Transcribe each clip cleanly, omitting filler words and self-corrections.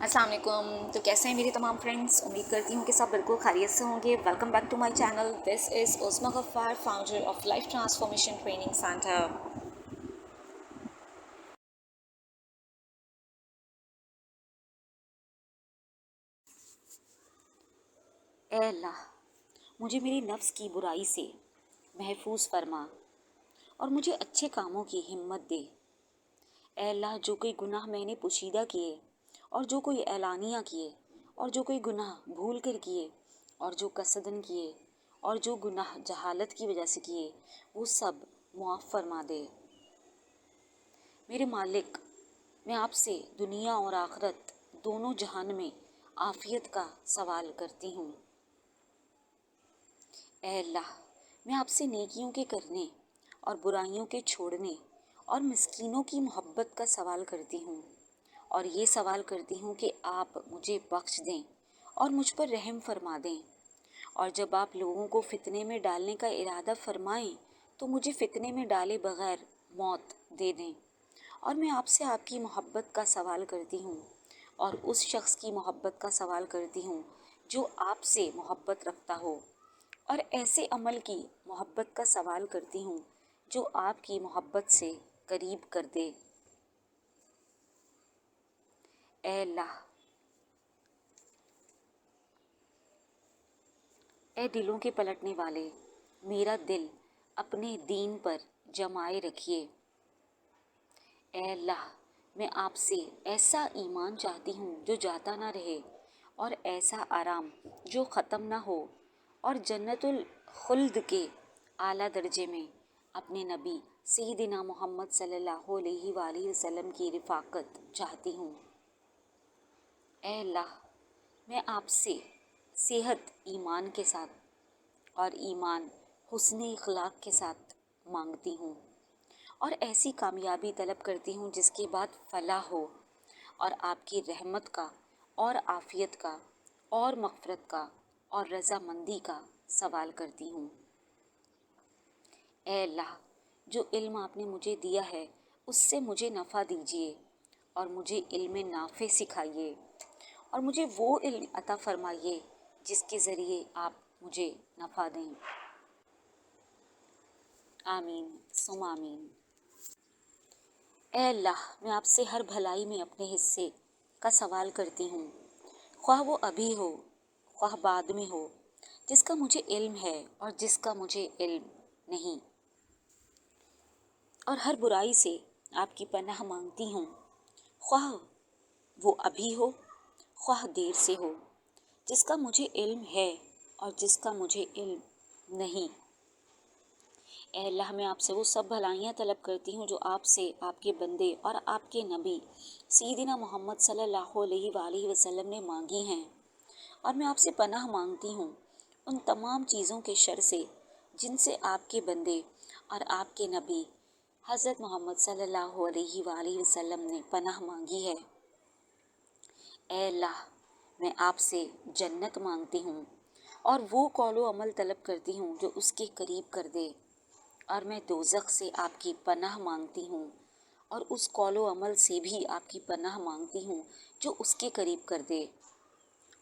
अस्सलाम वालेकुम। तो कैसे हैं मेरे तमाम फ्रेंड्स? उम्मीद करती हूँ कि सब बिल्कुल खैरियत से होंगे। Welcome back to my channel. This is Usma Gaffar, founder of life transformation training centre. ए अल्लाह, मुझे मेरी नफ्स की बुराई से महफूज फरमा और मुझे अच्छे कामों की हिम्मत दे। ए अल्लाह, जो कोई गुनाह मैंने पोशीदा किए और जो कोई एलानिया किए और जो कोई गुनाह भूल कर किए और जो कसदन किए और जो गुनाह जहालत की वजह से किए, वो सब मुआफ़ फरमा दे। मेरे मालिक, मैं आपसे दुनिया और आखिरत दोनों जहान में आफियत का सवाल करती हूँ। ए अल्लाह, मैं आपसे नेकियों के करने और बुराइयों के छोड़ने और मिस्कीनों की मोहब्बत का सवाल करती हूँ और ये सवाल करती हूँ कि आप मुझे बख्श दें और मुझ पर रहम फरमा दें। और जब आप लोगों को फितने में डालने का इरादा फरमाएं तो मुझे फितने में डाले बगैर मौत दे दें। और मैं आपसे आपकी मोहब्बत का सवाल करती हूँ और उस शख्स की मोहब्बत का सवाल करती हूँ जो आपसे मोहब्बत रखता हो, और ऐसे अमल की मोहब्बत का सवाल करती हूँ जो आपकी मोहब्बत से करीब कर दे। ए अल्लाह, ए दिलों के पलटने वाले, मेरा दिल अपने दीन पर जमाए रखिए। ए अल्लाह, मैं आपसे ऐसा ईमान चाहती हूँ जो जाता ना रहे और ऐसा आराम जो ख़त्म ना हो, और जन्नतुल खुल्द के आला दर्जे में अपने नबी सैयदना मोहम्मद सल्लल्लाहु अलैहि वसल्लम की रिफ़ाक़त चाहती हूँ। ए अल्लाह, मैं आपसे सेहत ईमान के साथ और ईमान हुस्न इखलाक के साथ मांगती हूँ, और ऐसी कामयाबी तलब करती हूँ जिसके बाद फलाह हो, और आपकी रहमत का और आफ़ियत का और मग़फ़िरत का और रज़ामंदी का सवाल करती हूँ। ए अल्लाह, जो इल्म आपने मुझे दिया है उससे मुझे नफ़ा दीजिए और मुझे इल्म नाफ़े सिखाइए, और मुझे वो इल्म अता फ़रमाइए जिसके ज़रिए आप मुझे नफ़ा दें। आमीन सुम आमीन। ए अल्लाह, मैं आपसे हर भलाई में अपने हिस्से का सवाल करती हूँ, ख्वाह वो अभी हो ख्वाह बाद में हो, जिसका मुझे इल्म है और जिसका मुझे इल्म नहीं। और हर बुराई से आपकी पनाह मांगती हूँ, ख्वाह वो अभी हो ख्वाह देर से हो, जिसका मुझे इल्म है और जिसका मुझे इल्म नहीं। ए अल्लाह, मैं आपसे वो सब भलाइयाँ तलब करती हूँ जो आपसे आपके बंदे और आपके नबी सैयदना मोहम्मद सल्लल्लाहु अलैहि वसल्लम ने मांगी हैं, और मैं आपसे पनाह मांगती हूँ उन तमाम चीज़ों के शर से जिनसे आपके बंदे और आपके नबी हज़रत मोहम्मद सल्लल्लाहु अलैहि वसल्लम ने पनाह मांगी है। ए अल्लाह, मैं आपसे जन्नत मांगती हूँ और वो कौलो अमल तलब करती हूँ जो उसके करीब कर दे, और मैं दोज़ख से आपकी पनाह मांगती हूँ और उस कौलो अमल से भी आपकी पनाह मांगती हूँ जो उसके करीब कर दे।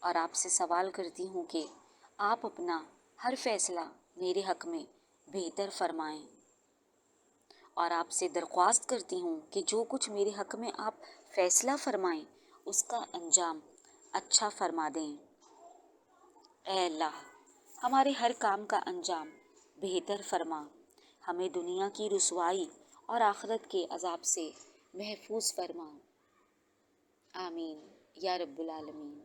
और आपसे सवाल करती हूँ कि आप अपना हर फैसला मेरे हक़ में बेहतर फरमाएं, और आपसे दरख्वास्त करती हूँ कि जो कुछ मेरे हक़ में आप फ़ैसला फरमाएं उसका अंजाम अच्छा फरमा दें। ए अल्लाह, हमारे हर काम का अंजाम बेहतर फरमा, हमें दुनिया की रुसवाई और आखिरत के अजाब से महफूज फरमा। आमीन या रब्बुल आलमीन।